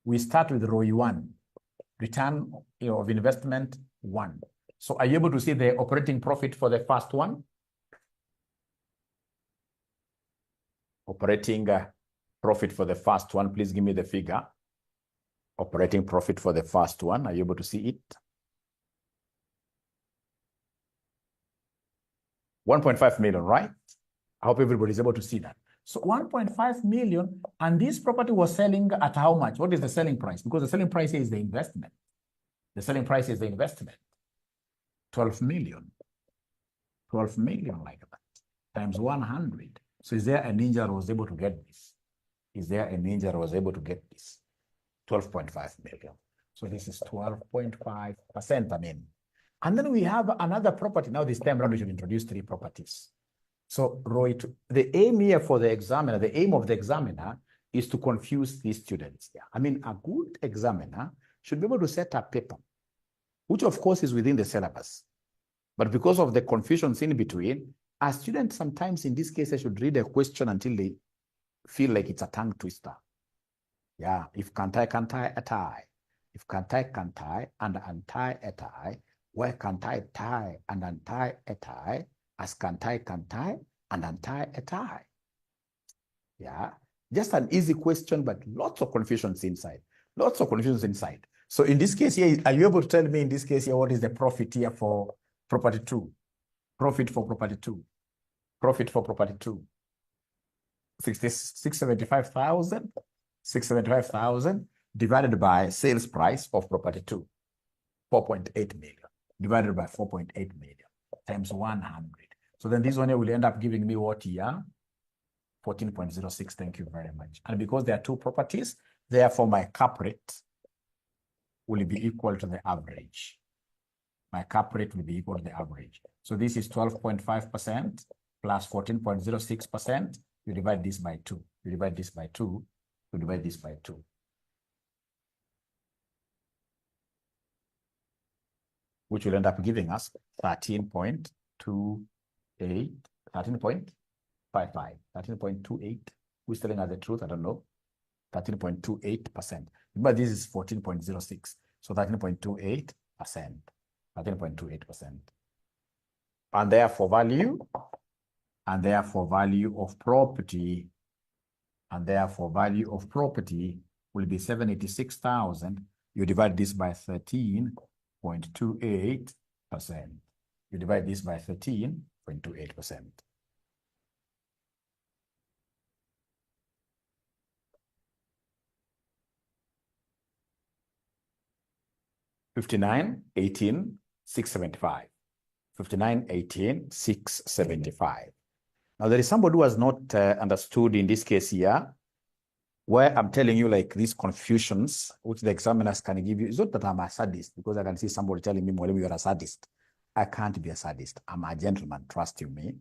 [SPEAKER 1] We start with ROI 1. Return of investment 1. So are you able to see the operating profit for the first one? Operating profit for the first one. Please give me the figure. Operating profit for the first one. Are you able to see it? 1.5 million, right? I hope everybody's able to see that. So 1.5 million, and this property was selling at how much? What is the selling price? Because the selling price is the investment. The selling price is the investment. 12 million. 12 million like that. Times 100. So is there a ninja who was able to get this? Is there a ninja who was able to get this? 12.5 million. So this is 12.5%, I mean. And then we have another property. Now this time around, we should introduce 3 properties. So the aim here for the examiner, the aim of the examiner is to confuse these students. Yeah. I mean, a good examiner should be able to set a paper, which of course is within the syllabus. But because of the confusions in between, a student sometimes in this case, I should read a question until they feel like it's a tongue twister. Yeah, if can't I, a tie. If can't I, and untie a tie, why can't I tie and untie a tie? As can't I, and untie a tie. Yeah, just an easy question, but lots of confusions inside. Lots of confusions inside. So in this case here, are you able to tell me in this case here, what is the profit here for property 2? Profit for property 2. Profit for property 2. 675,000. 675,000 divided by sales price of property 2. 4.8 million divided by 4.8 million times 100. So then this one here will end up giving me what here? 14.06. Thank you very much. And because there are two properties, therefore my cap rate will be equal to the average. My cap rate will be equal to the average. So this is 12.5% plus 14.06%. You divide this by 2. You divide this by 2. You divide this by 2. Which will end up giving us 13.28, 13.55, 13.28. Who's telling us the truth? I don't know. 13.28%. But this is 14.06. So 13.28%. 13.28%. And therefore value of property, will be 786,000. You divide this by 13.28%. You divide this by 13.28%. $59,18,675. $59,18,675. Now there is somebody who has not understood in this case here, where I'm telling you like these confusions, which the examiners can give you. It's not that I'm a sadist, because I can see somebody telling me, well, you're a sadist. I can't be a sadist. I'm a gentleman, trust you me.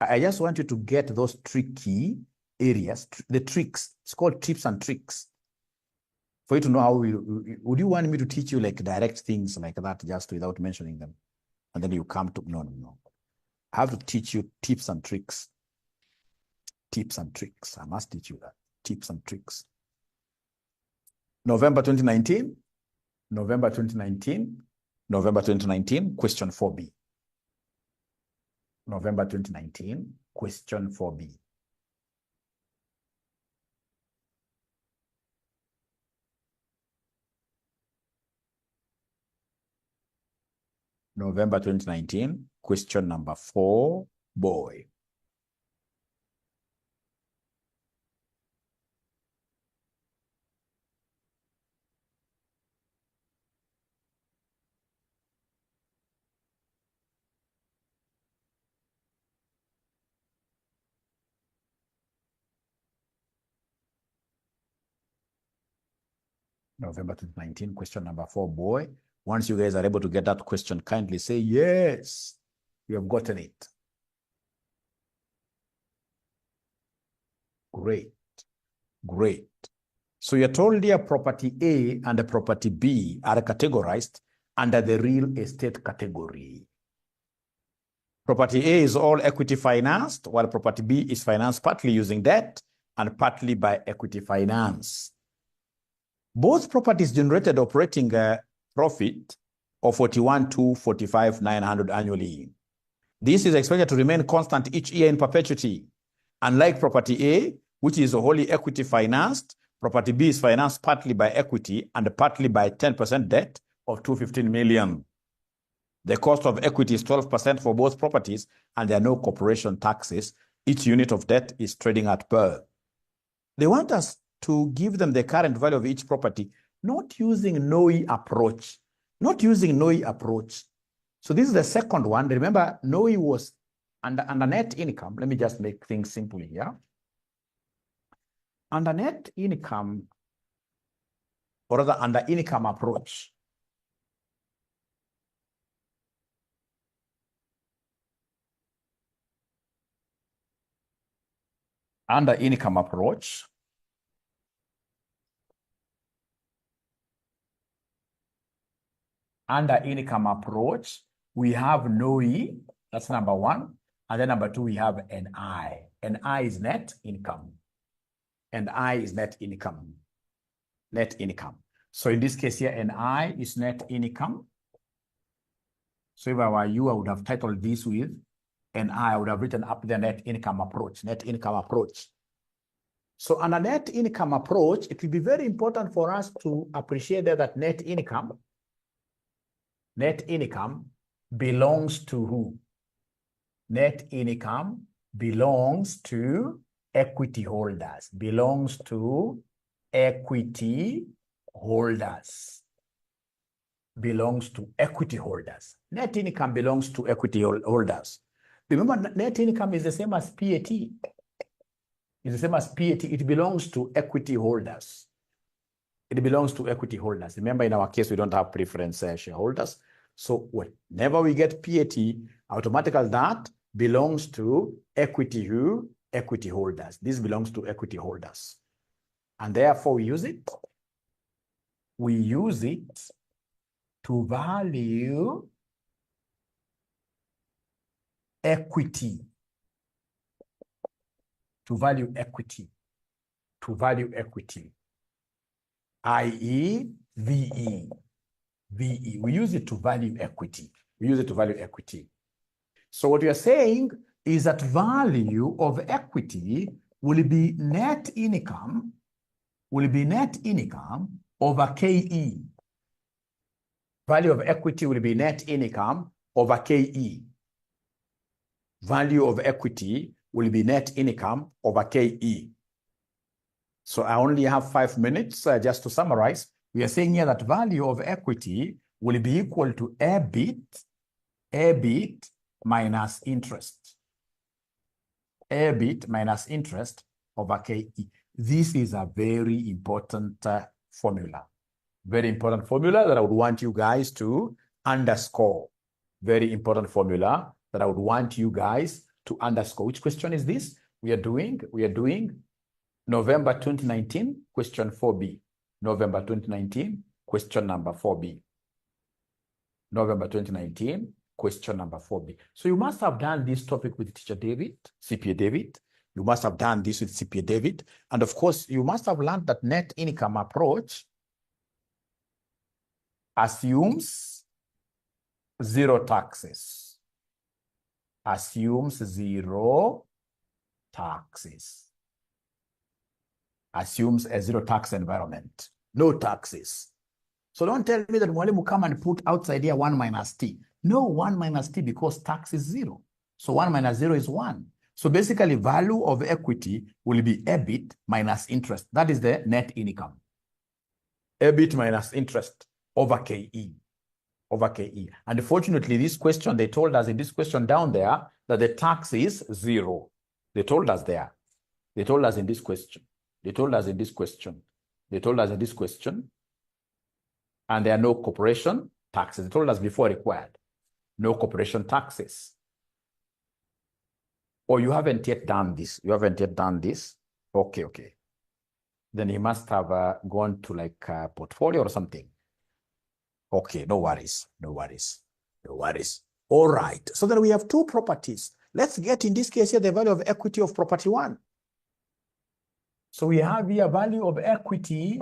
[SPEAKER 1] I just want you to get those tricky areas, the tricks. It's called tips and tricks. For you to know how would you want me to teach you like direct things like that just without mentioning them? And then you come to, no. I have to teach you tips and tricks. Tips and tricks. I must teach you that. Tips and tricks. November 2019, question 4B. November 2019, question 4B. November 2019, question number 4, boy. November 2019, question number 4, boy. Once you guys are able to get that question, kindly say, yes, you have gotten it. Great. So you're told here property A and the property B are categorized under the real estate category. Property A is all equity financed, while property B is financed partly using debt and partly by equity finance. Both properties generated operating profit of 41,245,900 annually. This is expected to remain constant each year in perpetuity. Unlike property A, which is wholly equity financed, property B is financed partly by equity and partly by 10% debt of 215 million. The cost of equity is 12% for both properties, and there are no corporation taxes. Each unit of debt is trading at par. They want us to give them the current value of each property, not using NOI approach. So this is the second one. Remember, NOI was under net income. Let me just make things simple here. Under net income, or rather under income approach, we have NOI, that's number one. And then number two, we have NI. NI is net income. Net income. So in this case here, NI is net income. So if I were you, I would have titled this with NI. I would have written up the net income approach. So on a net income approach, it will be very important for us to appreciate that net income belongs to who? Net income belongs to equity holders, belongs to equity holders, belongs to equity holders. Net income belongs to equity holders. Remember, net income is the same as PAT. It's the same as PAT. It belongs to equity holders. It belongs to equity holders. Remember, in our case, we don't have preference shareholders. So whenever we get PAT, automatically that belongs to equity who? Equity holders. This belongs to equity holders. And therefore, we use it. We use it to value equity. To value equity. To value equity. i.e. VE. VE. We use it to value equity. We use it to value equity. So what we are saying is that value of equity will be net income, over KE. Value of equity will be net income over KE. Value of equity will be net income over KE. So I only have 5 minutes just to summarize. We are saying here that value of equity will be equal to EBIT minus interest. EBIT minus interest over KE. This is a very important formula. Very important formula that I would want you guys to underscore. Very important formula that I would want you guys to underscore. Which question is this? We are doing November 2019, question 4B. November 2019, question number 4B. November 2019, question number 4B. So you must have done this topic with teacher David, CPA David. You must have done this with CPA David. And of course, you must have learned that net income approach assumes zero taxes. Assumes zero taxes. Assumes a zero tax environment. No taxes. So don't tell me that Mwalimu come and put outside here 1 minus t. No, 1 minus t because tax is 0. So 1 minus 0 is 1. So basically value of equity will be EBIT minus interest. That is the net income. EBIT minus interest over KE. Over KE. And fortunately, this question, they told us in this question down there that the tax is 0. They told us there. They told us in this question. They told us in this question. They told us in this question. And there are no corporation taxes. They told us before required. No corporation taxes. Or you haven't yet done this. You haven't yet done this. Okay, okay. Then he must have gone to like a portfolio or something. Okay, no worries. No worries. No worries. All right. So then we have 2 properties. Let's get in this case here the value of equity of property 1. So we have here value of equity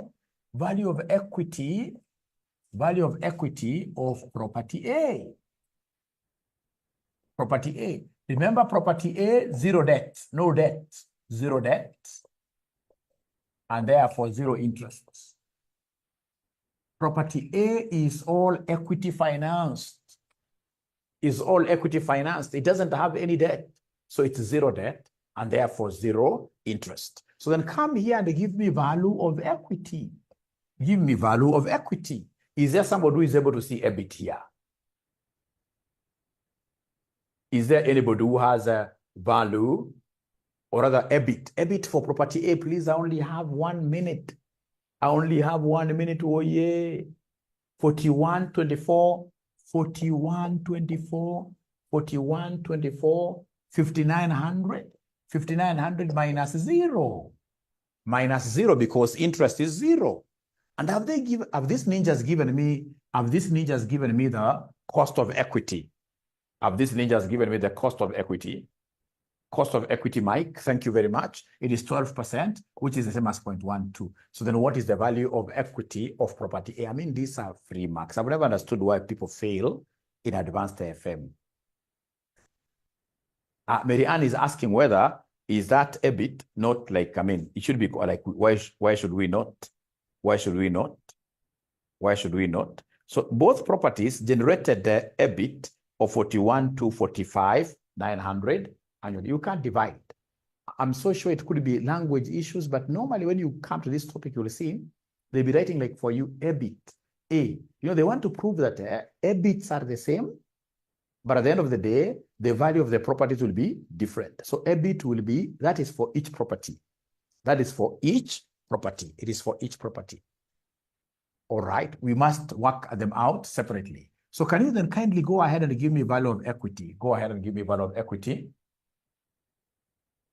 [SPEAKER 1] of property A. Property A. Remember property A, 0 debt, no debt, 0 debt, and therefore 0 interest. Property A is all equity financed. Is all equity financed. It doesn't have any debt. So it's 0 debt and therefore 0 interest. So then come here and give me value of equity. Give me value of equity. Is there somebody who is able to see EBIT here? Is there anybody who has a value or rather EBIT? EBIT for property A, please. I only have 1 minute. I only have 1 minute. Oh yeah. 4124, 4124, 4124, 5900. 5900 minus 0. Minus 0 because interest is 0. And have these ninjas given me the cost of equity? Have these ninjas given me the cost of equity? Cost of equity, Mike, thank you very much. It is 12%, which is the same as 0.12. So then what is the value of equity of property A? I mean, these are free marks. I've never understood why people fail in advanced FM. Mary Ann is asking whether is that EBIT not like, I mean, it should be like, why should we not? Why should we not? Why should we not? So both properties generated the EBIT of 41,245,900 annually. You can't divide. I'm so sure it could be language issues, but normally when you come to this topic, you'll see they'll be writing like for you EBIT. You know, they want to prove that EBITs are the same, but at the end of the day, the value of the properties will be different. So EBIT will be, that is for each property. That is for each property. It is for each property. All right, we must work them out separately. So can you then kindly go ahead and give me value of equity? Go ahead and give me value of equity.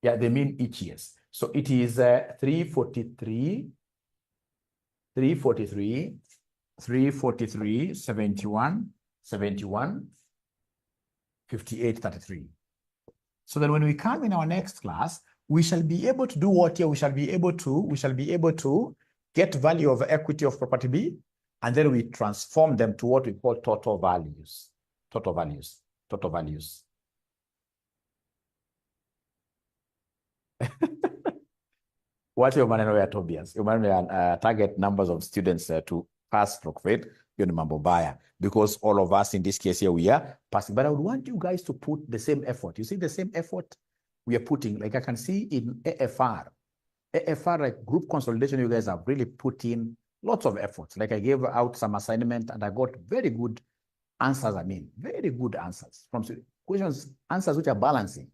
[SPEAKER 1] Yeah, they mean each year. So it is 343, 343, 343, 71, 71, 58, 33. So then when we come in our next class, we shall be able to do what here? We shall be able to get value of equity of property B, and then we transform them to what we call total values. Total values. Total values. What your maneno ya Tobias? Your maneno ya target numbers of students to pass stroke fail. Hiyo ni mambo baya, because all of us in this case here we are passing. But I would want you guys to put the same effort. You see the same effort we are putting. Like I can see in AFR, like group consolidation, you guys have really put in lots of efforts. Like I gave out some assignment and I got very good answers. I mean, very good answers from questions, answers which are balancing.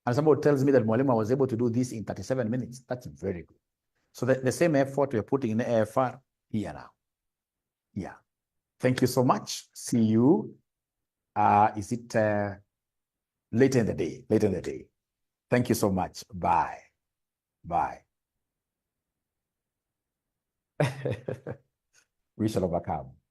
[SPEAKER 1] And somebody tells me that Mwalimu was able to do this in 37 minutes. That's very good. So the same effort we're putting in AFR here now. Yeah. Thank you so much. See you. Is it later in the day? Later in the day. Thank you so much. Bye. Bye. We shall overcome.